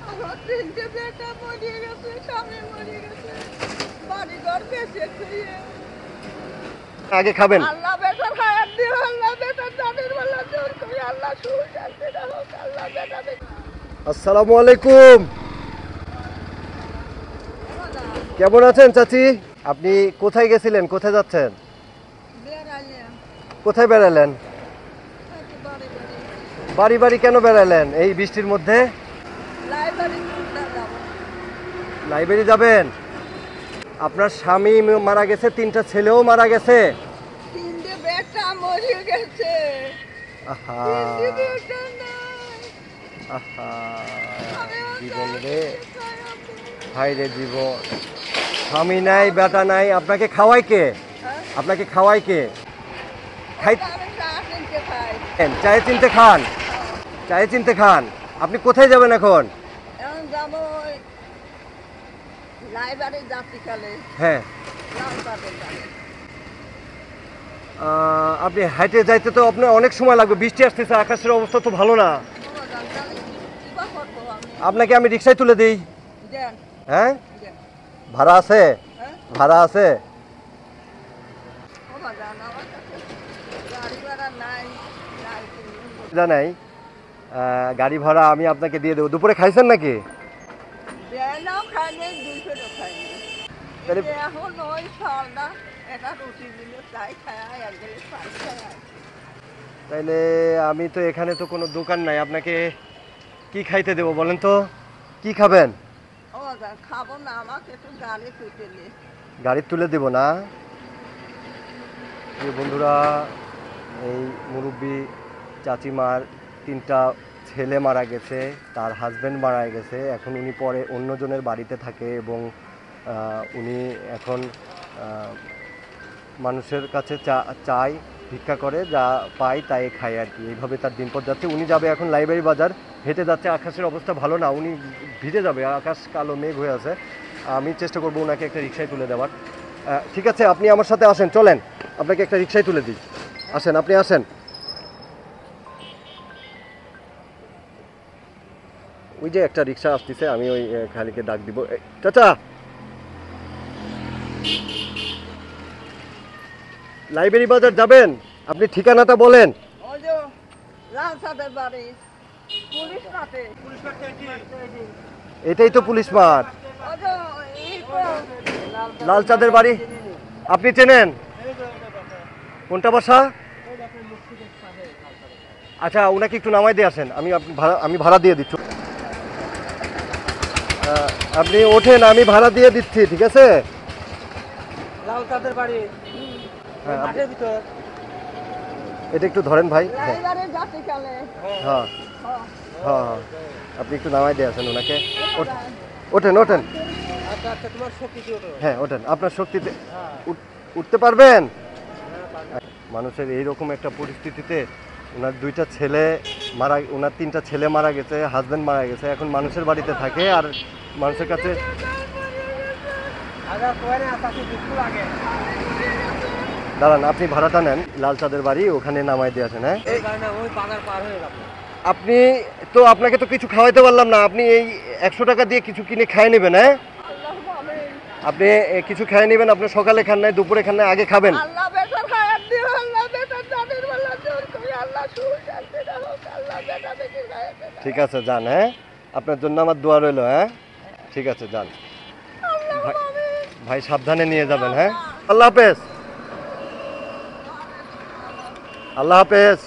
আমার তিনটে বেটা মরে গেছে, স্বামী মরে গেছে, বাড়ি ঘর বেঁচে খেয়ে। আগে খাবেন। আল্লাহ বেটার হায়াত দিও, আল্লাহ বেটার জানের বেলা জোর করে, আল্লাহ সুখ শান্তি দাও, আল্লাহ বেটা দেখে। আসসালামু আলাইকুম। কেমন আছেন চাচি? আপনি কোথায় গেছিলেন, কোথায় যাচ্ছেন? কোথায় বেড়ালেন? বাড়ি বাড়ি কেন বেড়ালেন এই বৃষ্টির মধ্যে? লাইব্রেরি যাবেন? আপনার স্বামী মারা গেছে, তিনটা ছেলেও মারা গেছে। তিনটে বেটা মরে গেছে। আহা তিনটে বেটা নাই। আহা, জীবন রে, হাই রে জীবন। স্বামী নাই, বেটা নাই, আপনাকে খাওয়ায় কে? আপনাকে খাওয়ায় কে? চায়ে চিনতে খান, চায়ে চিনতে খান। আপনি কোথায় যাবেন এখন? এখন যাবো লাইব্রেরি যাত্রীকালে। হ্যাঁ, আপনি হাইটে যাইতে তো আপনার অনেক সময় লাগবে, বৃষ্টি আসতেছে, আকাশের অবস্থা তো ভালো না। আপনাকে আমি রিক্সায় তুলে দিই। হ্যাঁ, ভাড়া আছে? ভাড়া আছে? নাই, গাড়ি ভাড়া আমি আপনাকে দিয়ে দেবো। দুপুরে খাইছেন নাকি? তাইলে আমি তো এখানে তো কোনো দোকান নাই, আপনাকে কি খাইতে দেবো বলেন তো? কি খাবেন? খাবো না, আমাকে একটু গাড়ি তুলে দেব না। বন্ধুরা, এই মুরব্বী চাচিমার তিনটা ছেলে মারা গেছে, তার হাজব্যান্ড মারা গেছে। এখন উনি পরে অন্যজনের বাড়িতে থাকে এবং উনি এখন মানুষের কাছে চায়, ভিক্ষা করে, যা পায় তাই খায় আর কি। এইভাবে তার দিনপথ যাচ্ছে। উনি যাবে এখন লাইব্রেরি বাজার, হেঁটে যাচ্ছে। আকাশের অবস্থা ভালো না, উনি ভিজে যাবে, আকাশ কালো মেঘ হয়ে আছে। আমি চেষ্টা করবো ওনাকে একটা রিক্সায় তুলে দেওয়ার। ঠিক আছে, আপনি আমার সাথে আসেন, চলেন আপনাকে একটা রিক্সায় তুলে দিই। আসেন, আপনি আসেন। ওই যে একটা রিক্সা আসতেছে, আমি ওই খালিকে ডাক দিব। চাচা, লাইব্রেরি বাজার যাবেন? আপনি ঠিকানাটা বলেন। এটাই তো পুলিশ মাঠ, লাল চাঁদের বাড়ি। আপনি চেনেন? কোনটা বাসা? আচ্ছা, ওনাকে একটু নামাই দিয়ে আসেন, আমি ভাড়া দিয়ে দিচ্ছি। আপনি ওঠেন, আমি ভাড়া দিয়ে দিচ্ছি, ঠিক আছে? লাল চাঁদের বাড়ি, এটা একটু ধরেন ভাই। হ্যাঁ হ্যাঁ হ্যাঁ, আপনি একটু নামাই দিয়ে আসেন ওনাকে। ওঠেন ওঠেন। হ্যাঁ ওঠেন, আপনার শক্তিতে উঠতে পারবেন। মানুষের এইরকম একটা পরিস্থিতিতে ওনার দুইটা ছেলে মারা, ওনার তিনটা ছেলে মারা গেছে, হাজব্যান্ড মারা গেছে, এখন মানুষের বাড়িতে থাকে আর মানুষের কাছে। দাঁড়ান, আপনি ভাড়াটা নেন, লাল চাঁদের বাড়ি, ওখানে নামাই দিয়ে আসেন। হ্যাঁ, আপনি তো, আপনাকে তো কিছু খাওয়াইতে পারলাম না, আপনি এই 100 টাকা দিয়ে কিছু কিনে খাই নেবেন। হ্যাঁ, আপনি কিছু খাই নেবেন। আপনি সকালে খান নাই, দুপুরে খান নাই, আগে খাবেন। ঠিক আছে, যান। হ্যাঁ, আপনার জন্য আমার দোয়া রইল। হ্যাঁ, ঠিক আছে, যান ভাই, সাবধানে নিয়ে যাবেন। হ্যাঁ, আল্লাহ হাফেজ। আল্লাহ হাফেজ।